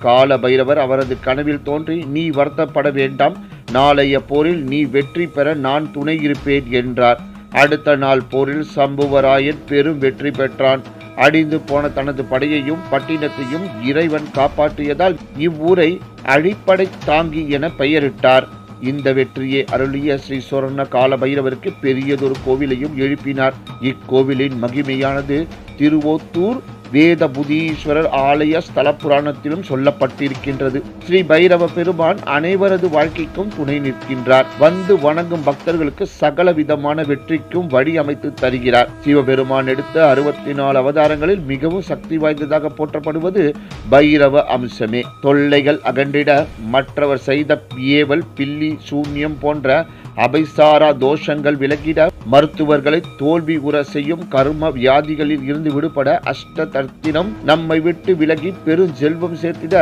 கால பைரவர் அவரது கனவில் தோன்றி, நீ வருத்தப்பட வேண்டாம், நாளைய போரில் நீ வெற்றி பெற நான் துணை இருப்பேன் என்றார். அடுத்த நாள் போரில் சம்புவராயன் பெரும் வெற்றி பெற்றான். அழிந்து போன தனது படையையும் பட்டினத்தையும் இறைவன் காப்பாற்றியதால் இவ்வூரை அழிப்படை தாங்கி என பெயரிட்டார். இந்த வெற்றியை அருளிய ஸ்ரீ சொர்ண கால பைரவருக்கு பெரியதொரு கோவிலையும் எழுப்பினார். இக்கோவிலின் மகிமையானது திருவோத்தூர் வேதபுதீஸ்வரர் ஆலய ஸ்தல புராணத்திலும் சொல்லப்பட்டிருக்கின்றது. ஸ்ரீ பைரவ பெருமான் அனைவரது வாழ்க்கைக்கும் துணை நிற்கின்றார். வந்து வணங்கும் பக்தர்களுக்கு சகல விதமான வெற்றிக்கும் வழி அமைத்து தருகிறார். சிவபெருமான் எடுத்த 64 அவதாரங்களில் மிகவும் சக்தி வாய்ந்ததாக போற்றப்படுவது பைரவ அம்சமே. தொல்லைகள் அகன்றிட, மற்றவர் செய்த ஏவல், பில்லி, சூன்யம் போன்ற அபைசாரா தோஷங்கள் விலகிட, மருத்துவர்களை தோல்வி உற செய்யும் கர்ம வியாதிகளில் இருந்து விடுபட, அஷ்ட தர்த்தினம் நம்மை விட்டு விலகி பெரும் செல்வம் சேர்த்திட